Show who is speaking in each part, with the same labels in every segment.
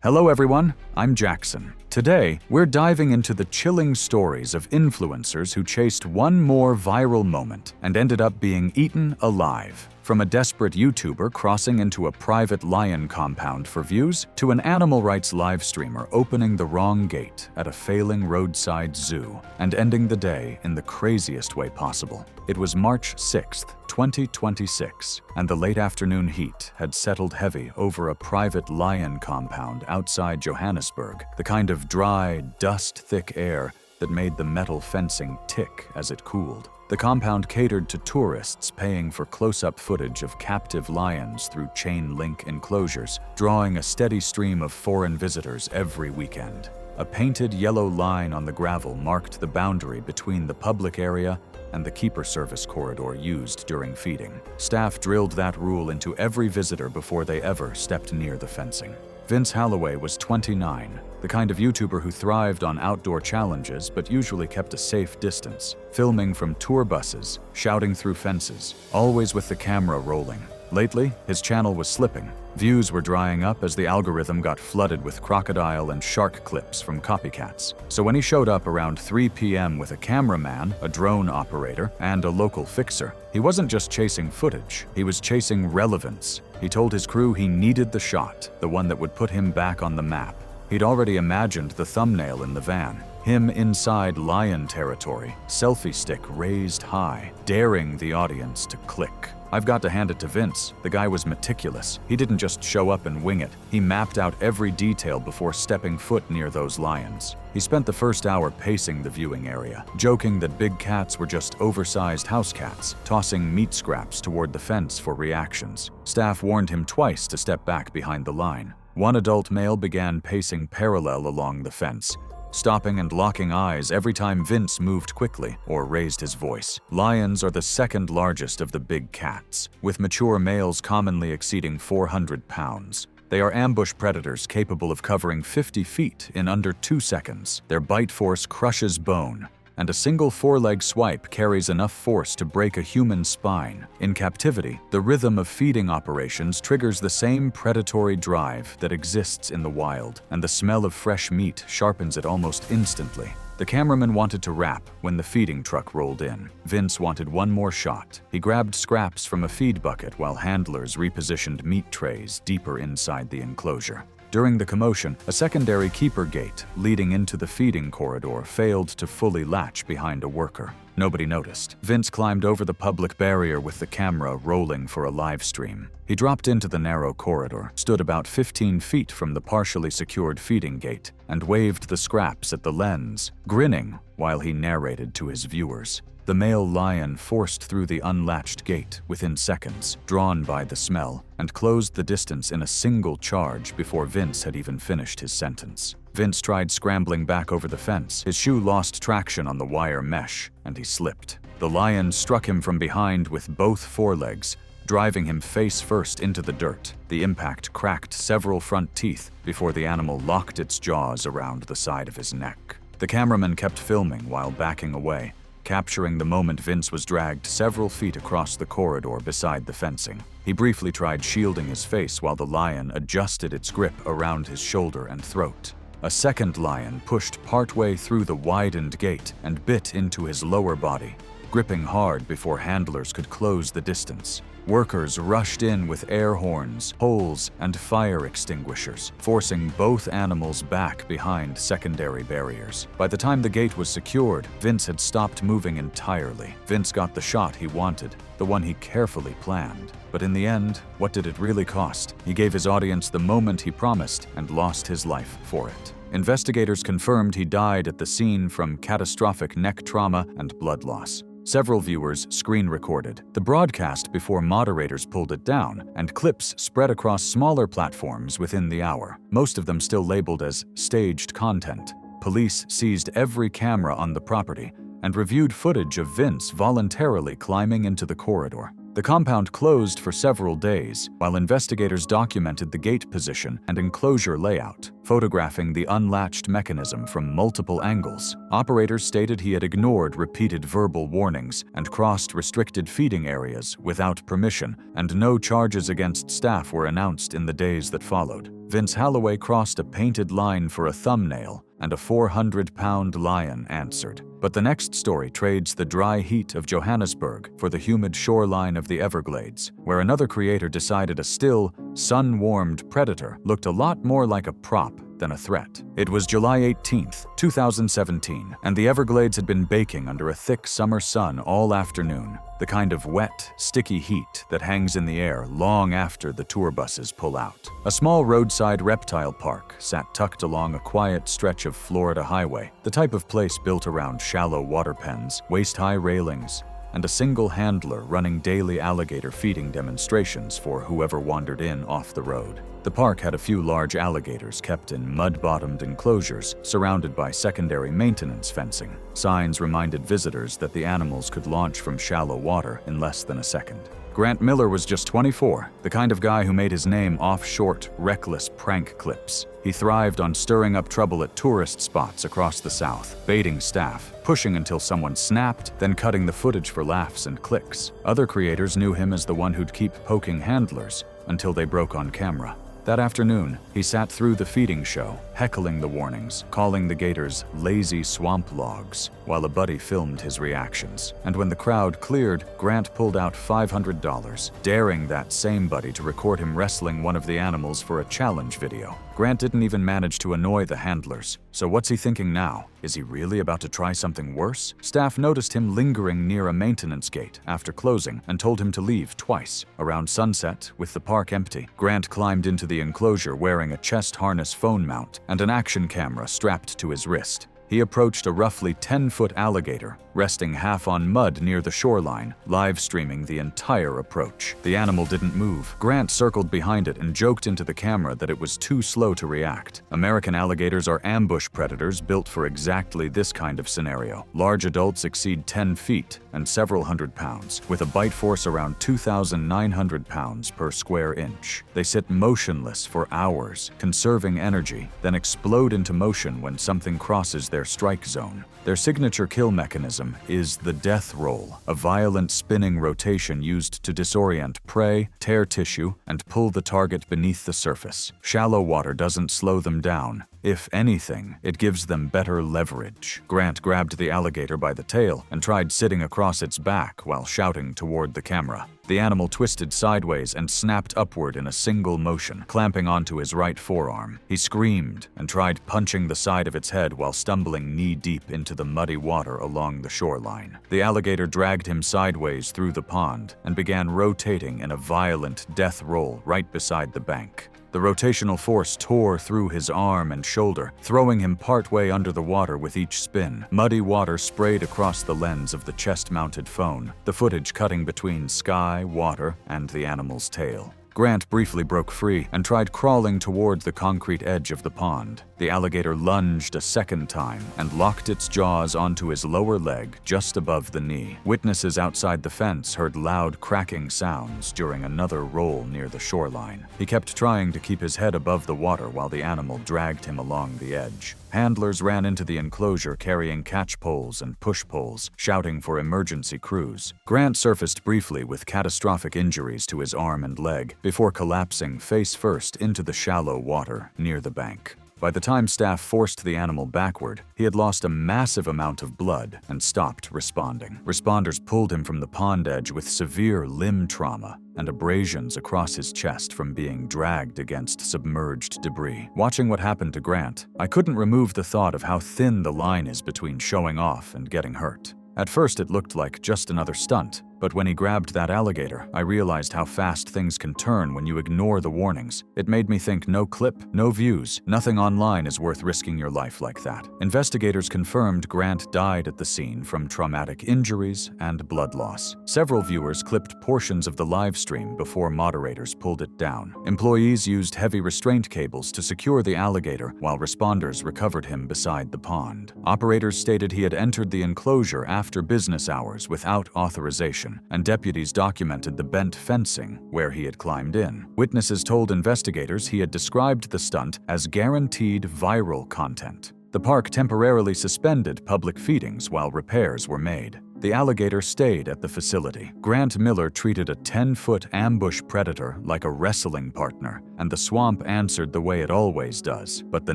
Speaker 1: Hello everyone, I'm Jackson. Today, we're diving into the chilling stories of influencers who chased one more viral moment and ended up being eaten alive. From a desperate YouTuber crossing into a private lion compound for views, to an animal rights live streamer opening the wrong gate at a failing roadside zoo and ending the day in the craziest way possible. It was March 6th, 2026, and the late afternoon heat had settled heavy over a private lion compound outside Johannesburg, the kind of dry, dust-thick air that made the metal fencing tick as it cooled. The compound catered to tourists paying for close-up footage of captive lions through chain-link enclosures, drawing a steady stream of foreign visitors every weekend. A painted yellow line on the gravel marked the boundary between the public area and the keeper service corridor used during feeding. Staff drilled that rule into every visitor before they ever stepped near the fencing. Vince Holloway was 29, the kind of YouTuber who thrived on outdoor challenges but usually kept a safe distance, filming from tour buses, shouting through fences, always with the camera rolling. Lately, his channel was slipping. Views were drying up as the algorithm got flooded with crocodile and shark clips from copycats. So when he showed up around 3 p.m. with a cameraman, a drone operator, and a local fixer, he wasn't just chasing footage, he was chasing relevance. He told his crew he needed the shot, the one that would put him back on the map. He'd already imagined the thumbnail in the van. Him inside lion territory, selfie stick raised high, daring the audience to click. I've got to hand it to Vince. The guy was meticulous. He didn't just show up and wing it. He mapped out every detail before stepping foot near those lions. He spent the first hour pacing the viewing area, joking that big cats were just oversized house cats, tossing meat scraps toward the fence for reactions. Staff warned him twice to step back behind the line. One adult male began pacing parallel along the fence, stopping and locking eyes every time Vince moved quickly or raised his voice. Lions are the second largest of the big cats, with mature males commonly exceeding 400 pounds. They are ambush predators capable of covering 50 feet in under 2 seconds. Their bite force crushes bone, and a single foreleg swipe carries enough force to break a human spine. In captivity, the rhythm of feeding operations triggers the same predatory drive that exists in the wild, and the smell of fresh meat sharpens it almost instantly. The cameraman wanted to wrap when the feeding truck rolled in. Vince wanted one more shot. He grabbed scraps from a feed bucket while handlers repositioned meat trays deeper inside the enclosure. During the commotion, a secondary keeper gate leading into the feeding corridor failed to fully latch behind a worker. Nobody noticed. Vince climbed over the public barrier with the camera rolling for a live stream. He dropped into the narrow corridor, stood about 15 feet from the partially secured feeding gate, and waved the scraps at the lens, grinning while he narrated to his viewers. The male lion forced through the unlatched gate within seconds, drawn by the smell, and closed the distance in a single charge before Vince had even finished his sentence. Vince tried scrambling back over the fence. His shoe lost traction on the wire mesh, and he slipped. The lion struck him from behind with both forelegs, driving him face first into the dirt. The impact cracked several front teeth before the animal locked its jaws around the side of his neck. The cameraman kept filming while backing away, capturing the moment Vince was dragged several feet across the corridor beside the fencing. He briefly tried shielding his face while the lion adjusted its grip around his shoulder and throat. A second lion pushed partway through the widened gate and bit into his lower body, gripping hard before handlers could close the distance. Workers rushed in with air horns, poles, and fire extinguishers, forcing both animals back behind secondary barriers. By the time the gate was secured, Vince had stopped moving entirely. Vince got the shot he wanted, the one he carefully planned. But in the end, what did it really cost? He gave his audience the moment he promised and lost his life for it. Investigators confirmed he died at the scene from catastrophic neck trauma and blood loss. Several viewers screen-recorded the broadcast before moderators pulled it down, and clips spread across smaller platforms within the hour, most of them still labeled as staged content. Police seized every camera on the property and reviewed footage of Vince voluntarily climbing into the corridor. The compound closed for several days, while investigators documented the gate position and enclosure layout. photographing the unlatched mechanism from multiple angles. Operators stated he had ignored repeated verbal warnings and crossed restricted feeding areas without permission, and no charges against staff were announced in the days that followed. Vince Holloway crossed a painted line for a thumbnail, and a 400-pound lion answered. But the next story trades the dry heat of Johannesburg for the humid shoreline of the Everglades, where another creator decided a still, sun-warmed predator looked a lot more like a prop than a threat. It was July 18, 2017, and the Everglades had been baking under a thick summer sun all afternoon, the kind of wet, sticky heat that hangs in the air long after the tour buses pull out. A small roadside reptile park sat tucked along a quiet stretch of Florida highway, the type of place built around shallow water pens, waist-high railings, and a single handler running daily alligator feeding demonstrations for whoever wandered in off the road. The park had a few large alligators kept in mud-bottomed enclosures surrounded by secondary maintenance fencing. Signs reminded visitors that the animals could launch from shallow water in less than a second. Grant Miller was just 24, the kind of guy who made his name off short, reckless prank clips. He thrived on stirring up trouble at tourist spots across the South, baiting staff, pushing until someone snapped, then cutting the footage for laughs and clicks. Other creators knew him as the one who'd keep poking handlers until they broke on camera. That afternoon, he sat through the feeding show, heckling the warnings, calling the gators lazy swamp logs, while a buddy filmed his reactions. And when the crowd cleared, Grant pulled out $500, daring that same buddy to record him wrestling one of the animals for a challenge video. Grant didn't even manage to annoy the handlers. So what's he thinking now? Is he really about to try something worse? Staff noticed him lingering near a maintenance gate after closing and told him to leave twice. Around sunset, with the park empty, Grant climbed into the enclosure wearing a chest harness phone mount and an action camera strapped to his wrist. He approached a roughly 10-foot alligator, resting half on mud near the shoreline, live streaming the entire approach. The animal didn't move. Grant circled behind it and joked into the camera that it was too slow to react. American alligators are ambush predators built for exactly this kind of scenario. Large adults exceed 10 feet and several hundred pounds, with a bite force around 2,900 pounds per square inch. They sit motionless for hours, conserving energy, then explode into motion when something crosses their strike zone. Their signature kill mechanism is the death roll, a violent spinning rotation used to disorient prey, tear tissue, and pull the target beneath the surface. Shallow water doesn't slow them down. If anything, it gives them better leverage. Grant grabbed the alligator by the tail and tried sitting across its back while shouting toward the camera. The animal twisted sideways and snapped upward in a single motion, clamping onto his right forearm. He screamed and tried punching the side of its head while stumbling knee-deep into the muddy water along the shoreline. The alligator dragged him sideways through the pond and began rotating in a violent death roll right beside the bank. The rotational force tore through his arm and shoulder, throwing him partway under the water with each spin. Muddy water sprayed across the lens of the chest-mounted phone, the footage cutting between sky, water, and the animal's tail. Grant briefly broke free and tried crawling toward the concrete edge of the pond. The alligator lunged a second time and locked its jaws onto his lower leg just above the knee. Witnesses outside the fence heard loud cracking sounds during another roll near the shoreline. He kept trying to keep his head above the water while the animal dragged him along the edge. Handlers ran into the enclosure carrying catch poles and push poles, shouting for emergency crews. Grant surfaced briefly with catastrophic injuries to his arm and leg before collapsing face first into the shallow water near the bank. By the time staff forced the animal backward, he had lost a massive amount of blood and stopped responding. Responders pulled him from the pond edge with severe limb trauma and abrasions across his chest from being dragged against submerged debris. Watching what happened to Grant, I couldn't remove the thought of how thin the line is between showing off and getting hurt. At first, it looked like just another stunt, but when he grabbed that alligator, I realized how fast things can turn when you ignore the warnings. It made me think no clip, no views, nothing online is worth risking your life like that. Investigators confirmed Grant died at the scene from traumatic injuries and blood loss. Several viewers clipped portions of the live stream before moderators pulled it down. Employees used heavy restraint cables to secure the alligator while responders recovered him beside the pond. Operators stated he had entered the enclosure after business hours without authorization, sedation, and deputies documented the bent fencing where he had climbed in. Witnesses told investigators he had described the stunt as guaranteed viral content. The park temporarily suspended public feedings while repairs were made. The alligator stayed at the facility. Grant Miller treated a 10-foot ambush predator like a wrestling partner, and the swamp answered the way it always does. But the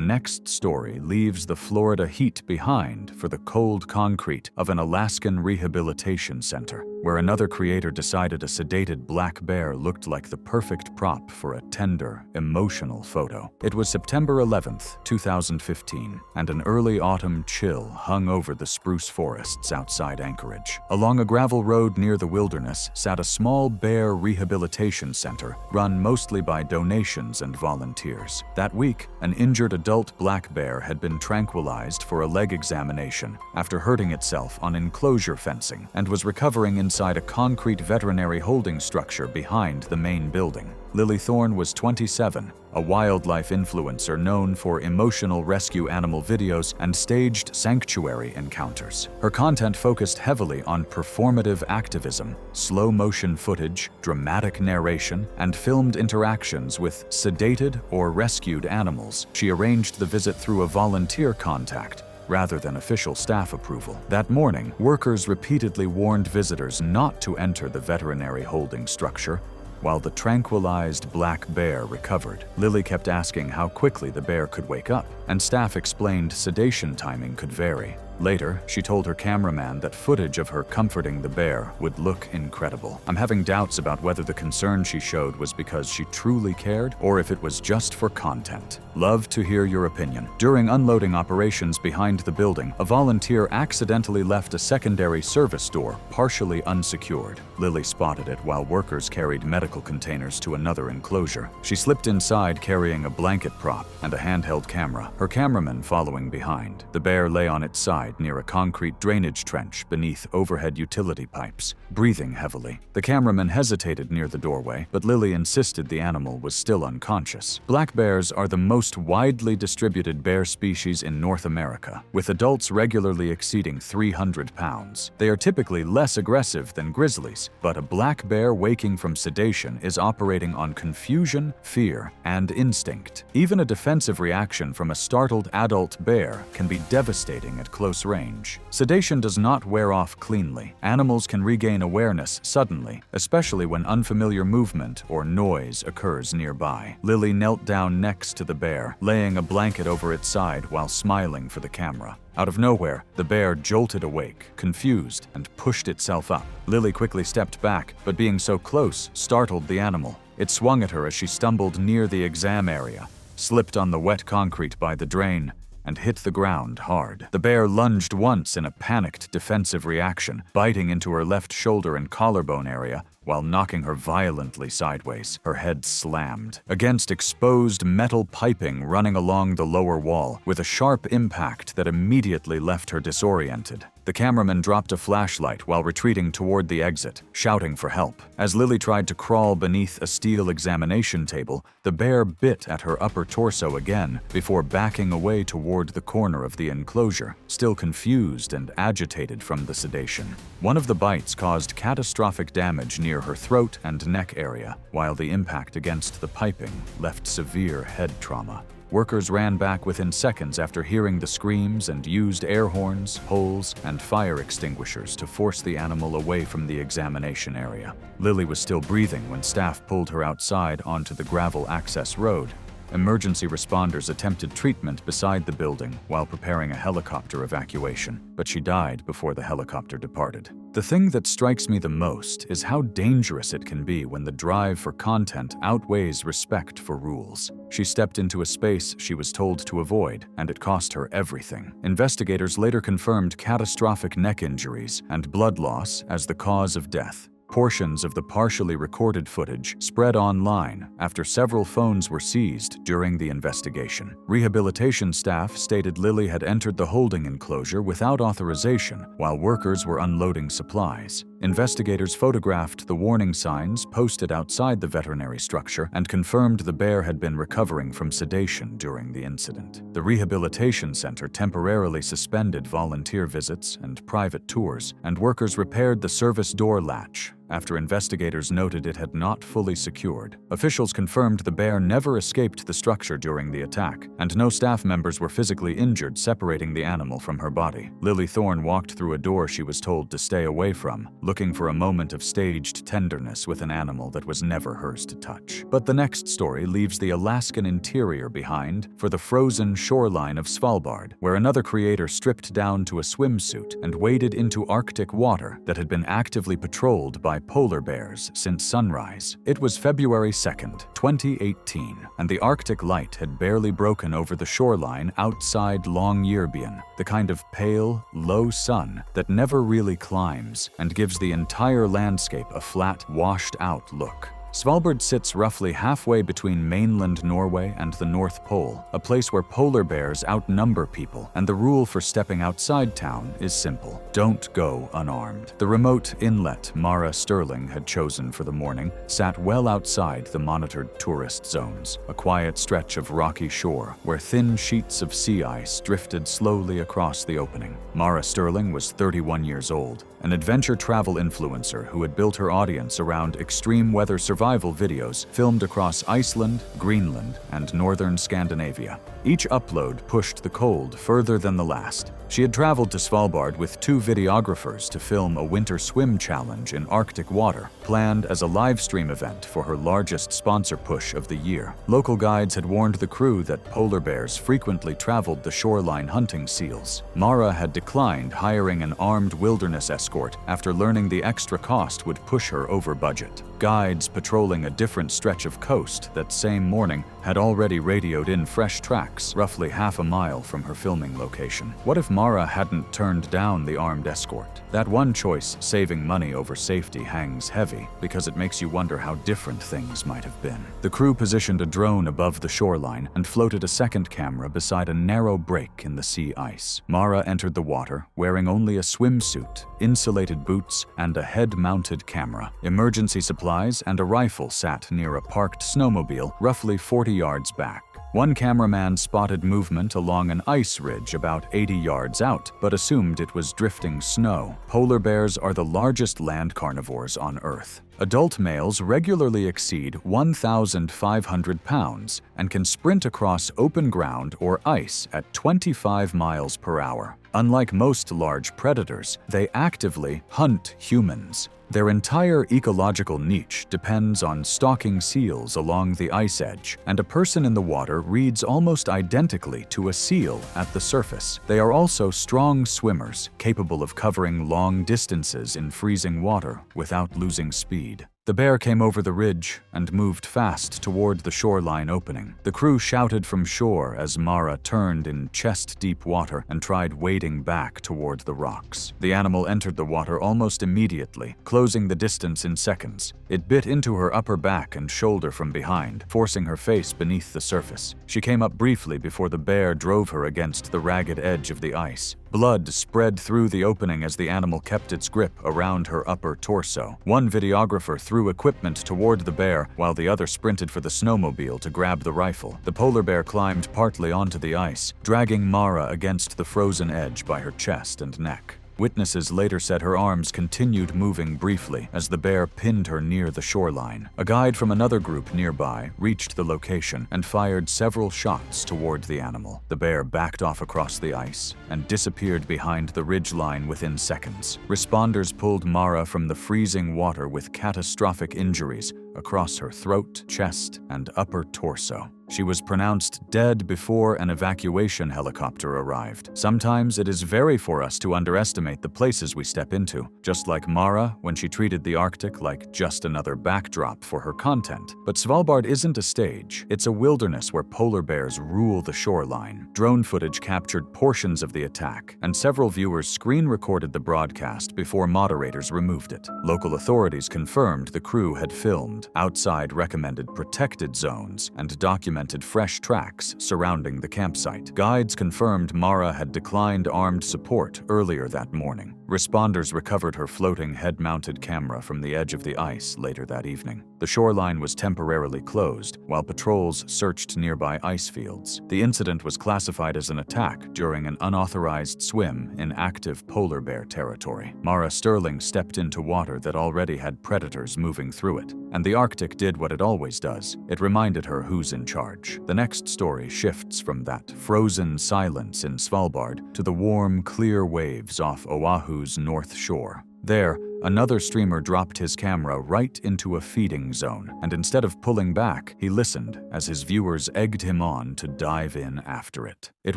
Speaker 1: next story leaves the Florida heat behind for the cold concrete of an Alaskan rehabilitation center, where another creator decided a sedated black bear looked like the perfect prop for a tender, emotional photo. It was September 11th, 2015, and an early autumn chill hung over the spruce forests outside Anchorage. Along a gravel road near the wilderness sat a small bear rehabilitation center run mostly by donations and volunteers. That week, an injured adult black bear had been tranquilized for a leg examination after hurting itself on enclosure fencing and was recovering inside a concrete veterinary holding structure behind the main building. Lily Thorne was 27, a wildlife influencer known for emotional rescue animal videos and staged sanctuary encounters. Her content focused heavily on performative activism, slow-motion footage, dramatic narration, and filmed interactions with sedated or rescued animals. She arranged the visit through a volunteer contact rather than official staff approval. That morning, workers repeatedly warned visitors not to enter the veterinary holding structure, while the tranquilized black bear recovered. Lily kept asking how quickly the bear could wake up, and staff explained sedation timing could vary. Later, she told her cameraman that footage of her comforting the bear would look incredible. I'm having doubts about whether the concern she showed was because she truly cared or if it was just for content. Love to hear your opinion. During unloading operations behind the building, a volunteer accidentally left a secondary service door partially unsecured. Lily spotted it while workers carried medical containers to another enclosure. She slipped inside carrying a blanket prop and a handheld camera, her cameraman following behind. The bear lay on its side near a concrete drainage trench beneath overhead utility pipes, breathing heavily. The cameraman hesitated near the doorway, but Lily insisted the animal was still unconscious. Black bears are the most widely distributed bear species in North America, with adults regularly exceeding 300 pounds. They are typically less aggressive than grizzlies, but a black bear waking from sedation is operating on confusion, fear, and instinct. Even a defensive reaction from a startled adult bear can be devastating at close range. Sedation does not wear off cleanly. Animals can regain awareness suddenly, especially when unfamiliar movement or noise occurs nearby. Lily knelt down next to the bear, laying a blanket over its side while smiling for the camera. Out of nowhere, the bear jolted awake, confused, and pushed itself up. Lily quickly stepped back, but being so close startled the animal. It swung at her as she stumbled near the exam area, slipped on the wet concrete by the drain, and hit the ground hard. The bear lunged once in a panicked defensive reaction, biting into her left shoulder and collarbone area while knocking her violently sideways. Her head slammed against exposed metal piping running along the lower wall, with a sharp impact that immediately left her disoriented. The cameraman dropped a flashlight while retreating toward the exit, shouting for help. As Lily tried to crawl beneath a steel examination table, the bear bit at her upper torso again before backing away toward the corner of the enclosure, still confused and agitated from the sedation. One of the bites caused catastrophic damage near her throat and neck area, while the impact against the piping left severe head trauma. Workers ran back within seconds after hearing the screams and used air horns, poles, and fire extinguishers to force the animal away from the examination area. Lily was still breathing when staff pulled her outside onto the gravel access road. Emergency responders attempted treatment beside the building while preparing a helicopter evacuation, but she died before the helicopter departed. The thing that strikes me the most is how dangerous it can be when the drive for content outweighs respect for rules. She stepped into a space she was told to avoid, and it cost her everything. Investigators later confirmed catastrophic neck injuries and blood loss as the cause of death. Portions of the partially recorded footage spread online after several phones were seized during the investigation. Rehabilitation staff stated Lily had entered the holding enclosure without authorization while workers were unloading supplies. Investigators photographed the warning signs posted outside the veterinary structure and confirmed the bear had been recovering from sedation during the incident. The rehabilitation center temporarily suspended volunteer visits and private tours, and workers repaired the service door latch after investigators noted it had not fully secured. Officials confirmed the bear never escaped the structure during the attack, and no staff members were physically injured, separating the animal from her body. Lily Thorne walked through a door she was told to stay away from, looking for a moment of staged tenderness with an animal that was never hers to touch. But the next story leaves the Alaskan interior behind for the frozen shoreline of Svalbard, where another creator stripped down to a swimsuit and waded into Arctic water that had been actively patrolled by polar bears since sunrise. It was February 2nd, 2018, and the Arctic light had barely broken over the shoreline outside Longyearbyen, the kind of pale, low sun that never really climbs and gives the entire landscape a flat, washed-out look. Svalbard sits roughly halfway between mainland Norway and the North Pole, a place where polar bears outnumber people, and the rule for stepping outside town is simple: don't go unarmed. The remote inlet Mara Sterling had chosen for the morning sat well outside the monitored tourist zones, a quiet stretch of rocky shore where thin sheets of sea ice drifted slowly across the opening. Mara Sterling was 31 years old, an adventure travel influencer who had built her audience around extreme weather survival videos filmed across Iceland, Greenland, and northern Scandinavia. Each upload pushed the cold further than the last. She had traveled to Svalbard with 2 videographers to film a winter swim challenge in Arctic water, planned as a live stream event for her largest sponsor push of the year. Local guides had warned the crew that polar bears frequently traveled the shoreline hunting seals. Mara had declined hiring an armed wilderness escort after learning the extra cost would push her over budget. Guides patrolling a different stretch of coast that same morning had already radioed in fresh tracks roughly half a mile from her filming location. What if Mara hadn't turned down the armed escort? That one choice, saving money over safety, hangs heavy because it makes you wonder how different things might have been. The crew positioned a drone above the shoreline and floated a second camera beside a narrow break in the sea ice. Mara entered the water wearing only a swimsuit, insulated boots, and a head-mounted camera. Emergency supplies and a rifle sat near a parked snowmobile roughly 40 yards back. One cameraman spotted movement along an ice ridge about 80 yards out, but assumed it was drifting snow. Polar bears are the largest land carnivores on Earth. Adult males regularly exceed 1,500 pounds and can sprint across open ground or ice at 25 miles per hour. Unlike most large predators, they actively hunt humans. Their entire ecological niche depends on stalking seals along the ice edge, and a person in the water reads almost identically to a seal at the surface. They are also strong swimmers, capable of covering long distances in freezing water without losing speed. The bear came over the ridge and moved fast toward the shoreline opening. The crew shouted from shore as Mara turned in chest-deep water and tried wading back toward the rocks. The animal entered the water almost immediately, closing the distance in seconds. It bit into her upper back and shoulder from behind, forcing her face beneath the surface. She came up briefly before the bear drove her against the ragged edge of the ice. Blood spread through the opening as the animal kept its grip around her upper torso. One videographer threw equipment toward the bear, while the other sprinted for the snowmobile to grab the rifle. The polar bear climbed partly onto the ice, dragging Mara against the frozen edge by her chest and neck. Witnesses later said her arms continued moving briefly as the bear pinned her near the shoreline. A guide from another group nearby reached the location and fired several shots toward the animal. The bear backed off across the ice and disappeared behind the ridgeline within seconds. Responders pulled Mara from the freezing water with catastrophic injuries across her throat, chest, and upper torso. She was pronounced dead before an evacuation helicopter arrived. Sometimes it is very for us to underestimate the places we step into, just like Mara when she treated the Arctic like just another backdrop for her content. But Svalbard isn't a stage. It's a wilderness where polar bears rule the shoreline. Drone footage captured portions of the attack, and several viewers screen-recorded the broadcast before moderators removed it. Local authorities confirmed the crew had filmed outside recommended protected zones and documented fresh tracks surrounding the campsite. Guides confirmed Mara had declined armed support earlier that morning. Responders recovered her floating head-mounted camera from the edge of the ice later that evening. The shoreline was temporarily closed while patrols searched nearby ice fields. The incident was classified as an attack during an unauthorized swim in active polar bear territory. Mara Sterling stepped into water that already had predators moving through it, and the Arctic did what it always does. It reminded her who's in charge. The next story shifts from that frozen silence in Svalbard to the warm, clear waves off Oahu's north shore. There, another streamer dropped his camera right into a feeding zone, and instead of pulling back, he listened as his viewers egged him on to dive in after it. It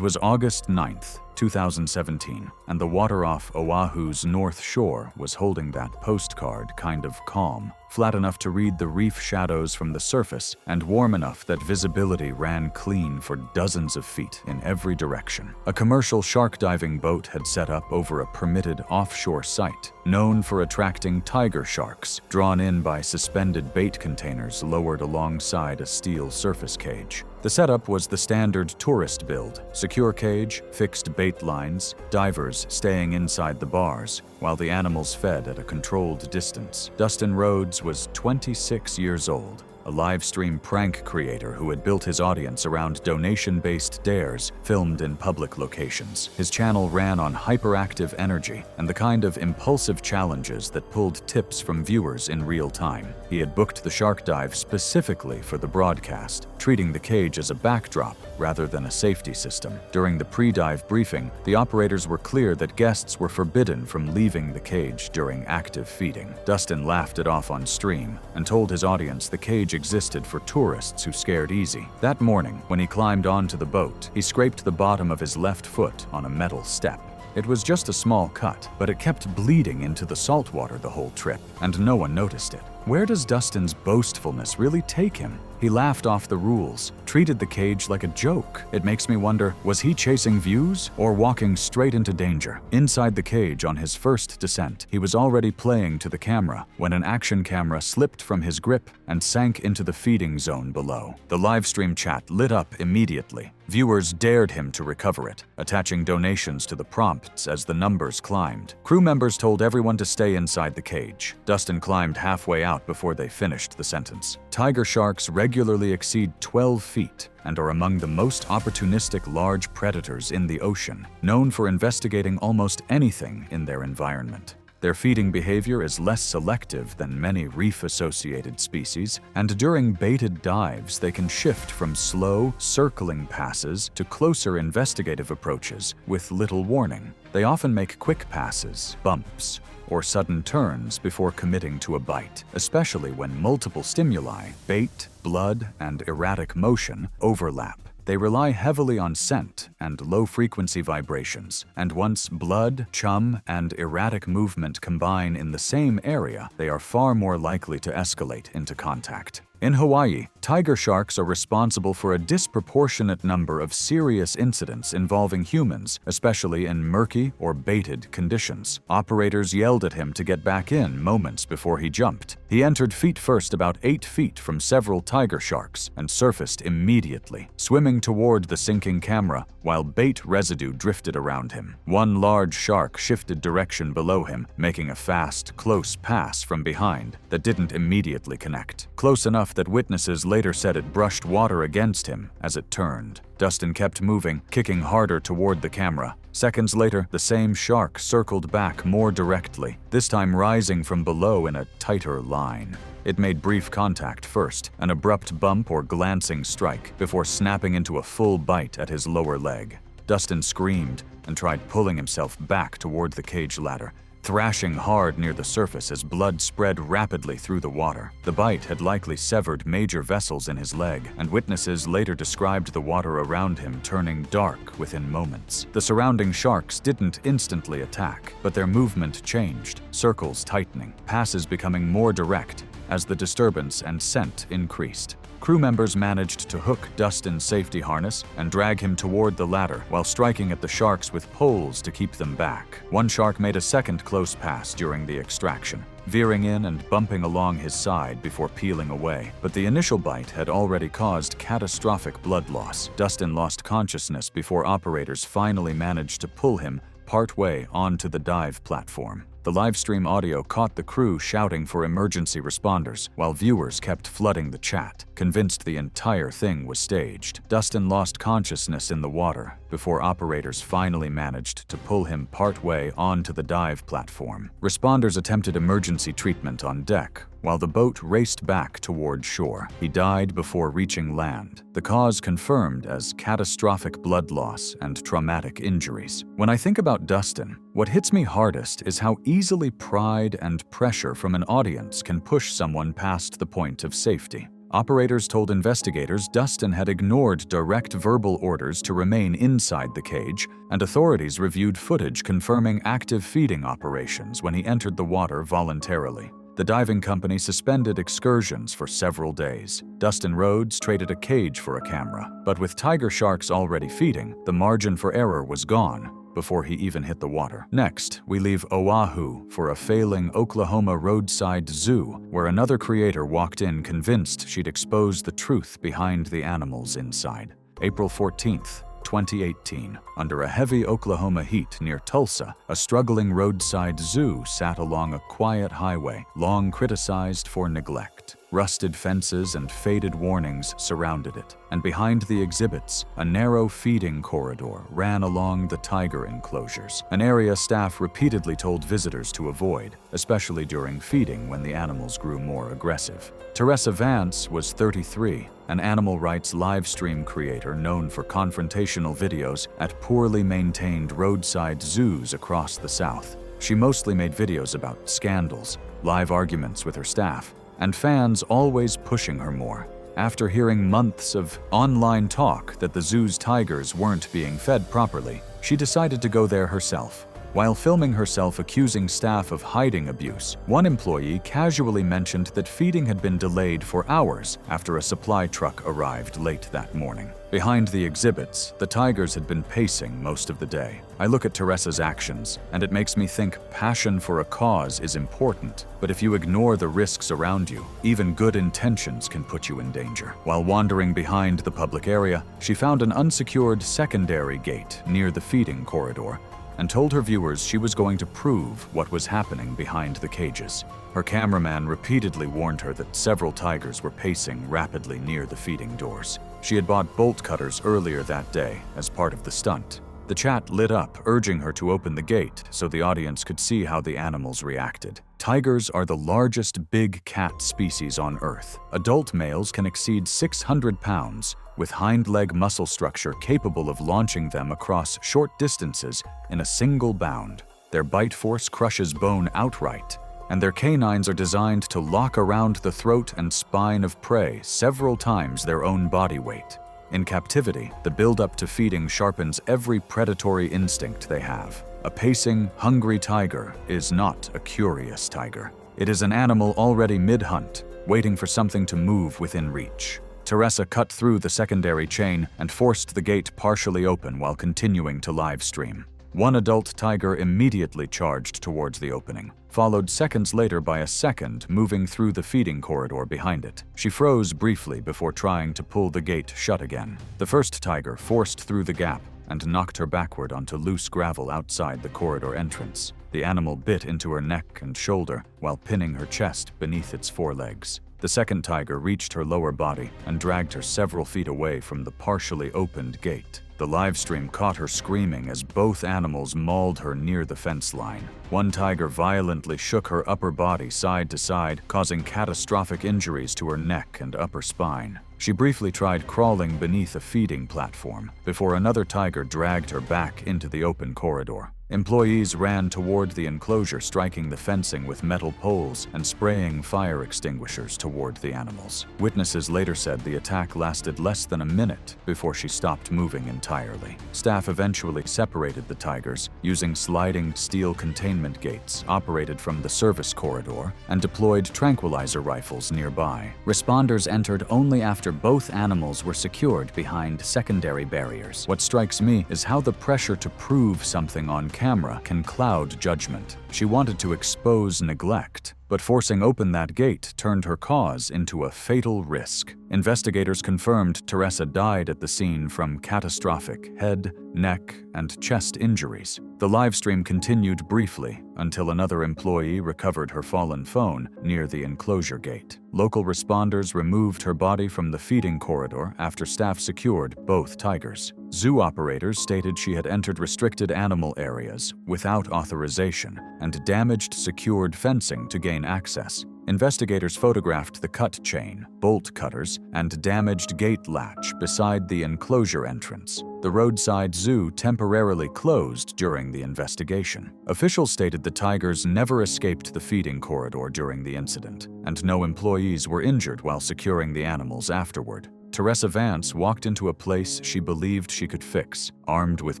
Speaker 1: was August 9th, 2017, and the water off Oahu's north shore was holding that postcard kind of calm, flat enough to read the reef shadows from the surface and warm enough that visibility ran clean for dozens of feet in every direction. A commercial shark diving boat had set up over a permitted offshore site, known for attracting tiger sharks, drawn in by suspended bait containers lowered alongside a steel surface cage. The setup was the standard tourist build: secure cage, fixed bait lines, divers staying inside the bars, while the animals fed at a controlled distance. Dustin Rhodes was 26 years old, a live stream prank creator who had built his audience around donation-based dares filmed in public locations. His channel ran on hyperactive energy and the kind of impulsive challenges that pulled tips from viewers in real time. He had booked the shark dive specifically for the broadcast, treating the cage as a backdrop rather than a safety system. During the pre-dive briefing, the operators were clear that guests were forbidden from leaving the cage during active feeding. Dustin laughed it off on stream and told his audience the cage existed for tourists who scared easy. That morning, when he climbed onto the boat, he scraped the bottom of his left foot on a metal step. It was just a small cut, but it kept bleeding into the salt water the whole trip, and no one noticed it. Where does Dustin's boastfulness really take him? He laughed off the rules, treated the cage like a joke. It makes me wonder, was he chasing views or walking straight into danger? Inside the cage on his first descent, he was already playing to the camera when an action camera slipped from his grip and sank into the feeding zone below. The livestream chat lit up immediately. Viewers dared him to recover it, attaching donations to the prompts as the numbers climbed. Crew members told everyone to stay inside the cage. Dustin climbed halfway out before they finished the sentence. Tiger sharks regularly exceed 12 feet and are among the most opportunistic large predators in the ocean, known for investigating almost anything in their environment. Their feeding behavior is less selective than many reef-associated species, and during baited dives they can shift from slow, circling passes to closer investigative approaches with little warning. They often make quick passes, bumps, or sudden turns before committing to a bite, especially when multiple stimuli, bait, blood, and erratic motion, overlap. They rely heavily on scent and low-frequency vibrations, and once blood, chum, and erratic movement combine in the same area, they are far more likely to escalate into contact. In Hawaii, tiger sharks are responsible for a disproportionate number of serious incidents involving humans, especially in murky or baited conditions. Operators yelled at him to get back in moments before he jumped. He entered feet first about 8 feet from several tiger sharks and surfaced immediately, swimming toward the sinking camera while bait residue drifted around him. One large shark shifted direction below him, making a fast, close pass from behind that didn't immediately connect. Close enough that witnesses later said it brushed water against him as it turned. Dustin kept moving, kicking harder toward the camera. Seconds later, the same shark circled back more directly, this time rising from below in a tighter line. It made brief contact first, an abrupt bump or glancing strike, before snapping into a full bite at his lower leg. Dustin screamed and tried pulling himself back toward the cage ladder, thrashing hard near the surface as blood spread rapidly through the water. The bite had likely severed major vessels in his leg, and witnesses later described the water around him turning dark within moments. The surrounding sharks didn't instantly attack, but their movement changed, circles tightening, passes becoming more direct as the disturbance and scent increased. Crew members managed to hook Dustin's safety harness and drag him toward the ladder while striking at the sharks with poles to keep them back. One shark made a second close pass during the extraction, veering in and bumping along his side before peeling away. But the initial bite had already caused catastrophic blood loss. Dustin lost consciousness before operators finally managed to pull him partway onto the dive platform. The livestream audio caught the crew shouting for emergency responders, while viewers kept flooding the chat, convinced the entire thing was staged. Dustin lost consciousness in the water before operators finally managed to pull him partway onto the dive platform. Responders attempted emergency treatment on deck, while the boat raced back toward shore. He died before reaching land, the cause confirmed as catastrophic blood loss and traumatic injuries. When I think about Dustin, what hits me hardest is how easily pride and pressure from an audience can push someone past the point of safety. Operators told investigators Dustin had ignored direct verbal orders to remain inside the cage, and authorities reviewed footage confirming active feeding operations when he entered the water voluntarily. The diving company suspended excursions for several days. Dustin Rhodes traded a cage for a camera, but with tiger sharks already feeding, the margin for error was gone before he even hit the water. Next, we leave Oahu for a failing Oklahoma roadside zoo, where another creator walked in convinced she'd expose the truth behind the animals inside. April 14th, 2018. Under a heavy Oklahoma heat near Tulsa, a struggling roadside zoo sat along a quiet highway, long criticized for neglect. Rusted fences and faded warnings surrounded it, and behind the exhibits, a narrow feeding corridor ran along the tiger enclosures, an area staff repeatedly told visitors to avoid, especially during feeding when the animals grew more aggressive. Teresa Vance was 33, an animal rights livestream creator known for confrontational videos at poorly maintained roadside zoos across the South. She mostly made videos about scandals, live arguments with her staff, and fans always pushing her more. After hearing months of online talk that the zoo's tigers weren't being fed properly, she decided to go there herself. While filming herself accusing staff of hiding abuse, one employee casually mentioned that feeding had been delayed for hours after a supply truck arrived late that morning. Behind the exhibits, the tigers had been pacing most of the day. I look at Teresa's actions, and it makes me think passion for a cause is important, but if you ignore the risks around you, even good intentions can put you in danger. While wandering behind the public area, she found an unsecured secondary gate near the feeding corridor, and told her viewers she was going to prove what was happening behind the cages. Her cameraman repeatedly warned her that several tigers were pacing rapidly near the feeding doors. She had bought bolt cutters earlier that day as part of the stunt. The chat lit up, urging her to open the gate so the audience could see how the animals reacted. Tigers are the largest big cat species on Earth. Adult males can exceed 600 pounds, with hind leg muscle structure capable of launching them across short distances in a single bound. Their bite force crushes bone outright, and their canines are designed to lock around the throat and spine of prey several times their own body weight. In captivity, the build-up to feeding sharpens every predatory instinct they have. A pacing, hungry tiger is not a curious tiger. It is an animal already mid-hunt, waiting for something to move within reach. Teresa cut through the secondary chain and forced the gate partially open while continuing to live stream. One adult tiger immediately charged towards the opening, followed seconds later by a second moving through the feeding corridor behind it. She froze briefly before trying to pull the gate shut again. The first tiger forced through the gap and knocked her backward onto loose gravel outside the corridor entrance. The animal bit into her neck and shoulder while pinning her chest beneath its forelegs. The second tiger reached her lower body and dragged her several feet away from the partially opened gate. The livestream caught her screaming as both animals mauled her near the fence line. One tiger violently shook her upper body side to side, causing catastrophic injuries to her neck and upper spine. She briefly tried crawling beneath a feeding platform before another tiger dragged her back into the open corridor. Employees ran toward the enclosure, striking the fencing with metal poles and spraying fire extinguishers toward the animals. Witnesses later said the attack lasted less than a minute before she stopped moving entirely. Staff eventually separated the tigers using sliding steel containment gates operated from the service corridor and deployed tranquilizer rifles nearby. Responders entered only after both animals were secured behind secondary barriers. What strikes me is how the pressure to prove something on camera can cloud judgment. She wanted to expose neglect, but forcing open that gate turned her cause into a fatal risk. Investigators confirmed Teresa died at the scene from catastrophic head, neck, and chest injuries. The livestream continued briefly until another employee recovered her fallen phone near the enclosure gate. Local responders removed her body from the feeding corridor after staff secured both tigers. Zoo operators stated she had entered restricted animal areas without authorization and damaged secured fencing to gain access. Investigators photographed the cut chain, bolt cutters, and damaged gate latch beside the enclosure entrance. The roadside zoo temporarily closed during the investigation. Officials stated the tigers never escaped the feeding corridor during the incident, and no employees were injured while securing the animals afterward. Teresa Vance walked into a place she believed she could fix, armed with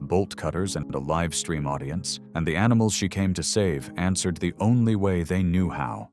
Speaker 1: bolt cutters and a live stream audience, and the animals she came to save answered the only way they knew how: